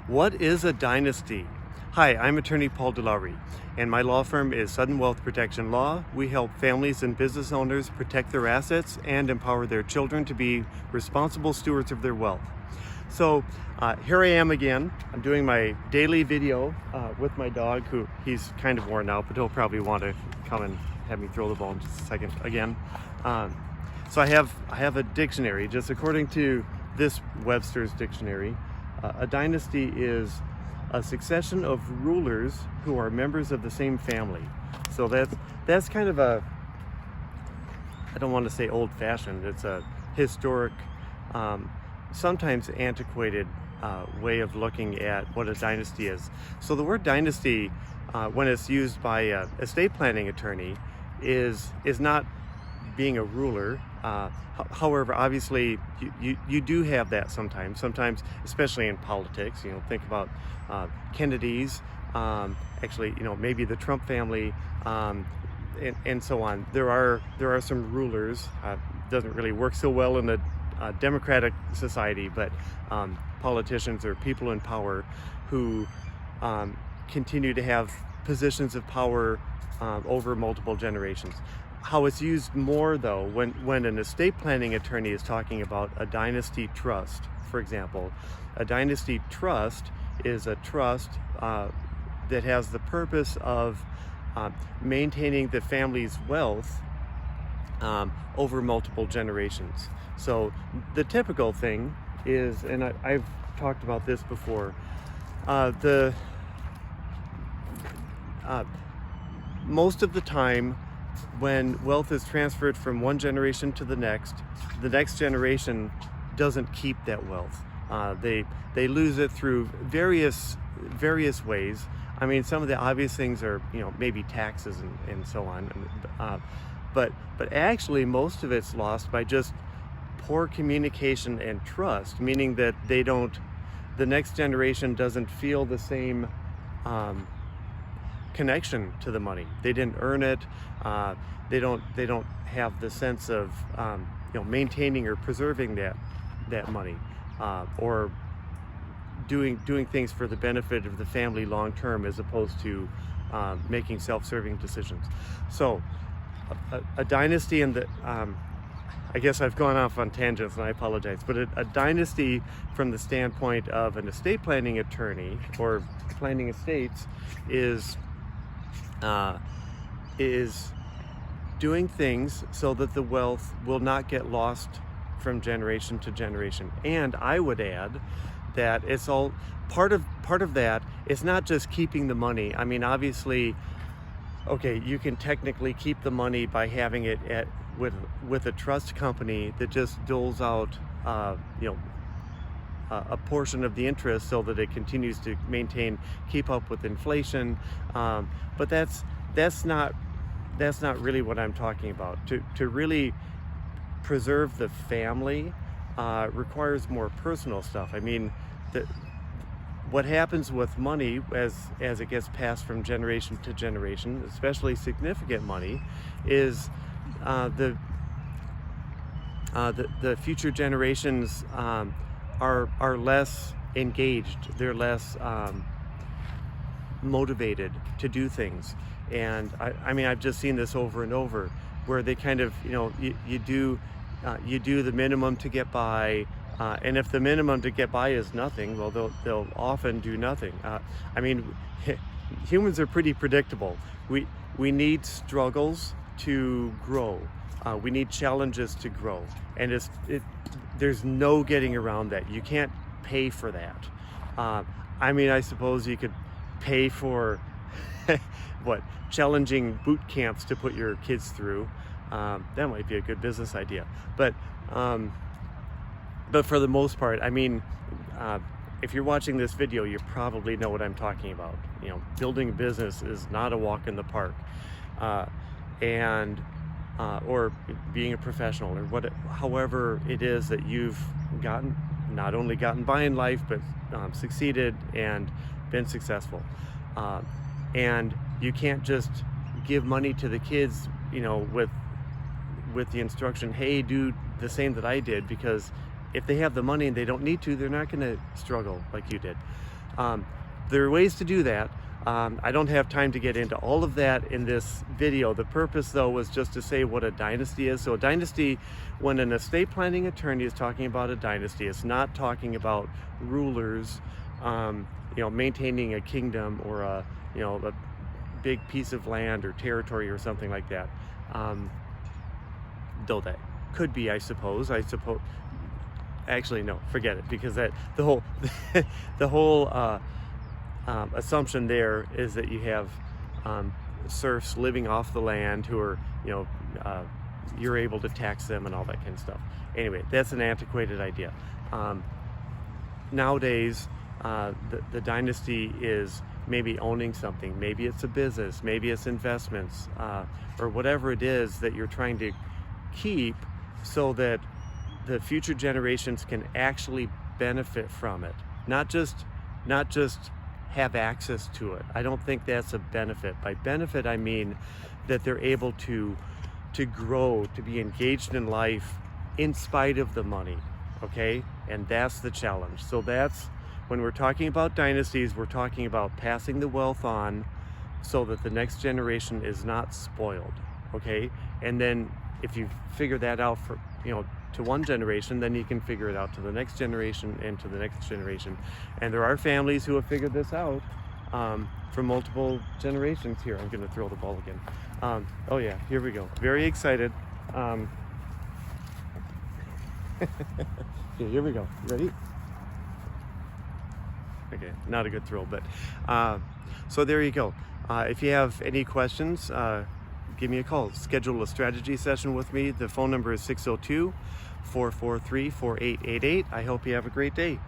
What is a dynasty? Hi, I'm attorney Paul DeLaurie, and my law firm is Sudden Wealth Protection Law. We help families and business owners protect their assets and empower their children to be responsible stewards of their wealth. So here I am again. I'm doing my daily video with my dog, who he's kind of worn out, but he'll probably want to come and have me throw the ball in just a second again. So I have a dictionary. Just according to this Webster's dictionary, a dynasty is a succession of rulers who are members of the same family. So that's kind of a, I don't want to say old-fashioned, it's a historic, sometimes antiquated way of looking at what a dynasty is. So the word dynasty, when it's used by a estate planning attorney, is not being a ruler. However, obviously, you do have that sometimes, especially in politics. Think about Kennedy's, actually, maybe the Trump family, and so on. There are some rulers. Doesn't really work so well in a democratic society, but politicians or people in power who continue to have positions of power over multiple generations. How it's used more, though, when an estate planning attorney is talking about a dynasty trust, for example. A dynasty trust is a trust that has the purpose of maintaining the family's wealth over multiple generations. So the typical thing is, and I've talked about this before, most of the time when wealth is transferred from one generation to the next generation doesn't keep that wealth. They lose it through various ways. I mean, some of the obvious things are, maybe taxes and so on. But actually, most of it's lost by just poor communication and trust, meaning that the next generation doesn't feel the same connection to the money. They didn't earn it. They don't have the sense of maintaining or preserving that money, or doing things for the benefit of the family long term, as opposed to making self-serving decisions. So a dynasty, and I guess I've gone off on tangents and I apologize, but a dynasty from the standpoint of an estate planning attorney or planning estates is doing things so that the wealth will not get lost from generation to generation. And I would add that it's all part of that. It's not just keeping the money. I mean, obviously, okay, you can technically keep the money by having it with a trust company that just doles out a portion of the interest so that it continues to keep up with inflation. But that's not really what I'm talking about. To really preserve the family requires more personal stuff. I mean, what happens with money as it gets passed from generation to generation, especially significant money, is the future generations are less engaged. They're less motivated to do things. And I mean, I've just seen this over and over, where they kind of, you do the minimum to get by, and if the minimum to get by is nothing, well, they'll often do nothing. I mean, humans are pretty predictable. We need struggles to grow. We need challenges to grow, and there's no getting around that. You can't pay for that. I mean, I suppose you could pay for challenging boot camps to put your kids through. That might be a good business idea. But for the most part, I mean, if you're watching this video, you probably know what I'm talking about. Building a business is not a walk in the park, or being a professional, or however it is that you've not only gotten by in life, but succeeded and been successful. And you can't just give money to the kids, with the instruction, hey, do the same that I did, because if they have the money and they don't need to, they're not going to struggle like you did. There are ways to do that. I don't have time to get into all of that in this video. The purpose, though, was just to say what a dynasty is. So a dynasty, when an estate planning attorney is talking about a dynasty, it's not talking about rulers, maintaining a kingdom or a big piece of land or territory or something like that. Though that could be, I suppose. Actually, no, forget it, because the whole assumption there is that you have serfs living off the land who are, you're able to tax them and all that kind of stuff. Anyway, that's an antiquated idea. Nowadays, the dynasty is maybe owning something. Maybe it's a business, maybe it's investments, or whatever it is that you're trying to keep so that the future generations can actually benefit from it, not just have access to it. I don't think that's a benefit. By benefit, I mean that they're able to grow, to be engaged in life in spite of the money, okay? And that's the challenge. So that's, when we're talking about dynasties, we're talking about passing the wealth on so that the next generation is not spoiled, okay? And then if you figure that out for, to one generation, then you can figure it out to the next generation and to the next generation. And there are families who have figured this out for multiple generations. Here, I'm gonna throw the ball again. Oh yeah, here we go. Very excited. Okay, here we go. Ready? Okay, not a good throw, but so there you go. If you have any questions, give me a call. Schedule a strategy session with me. The phone number is 602-443-4888. I hope you have a great day.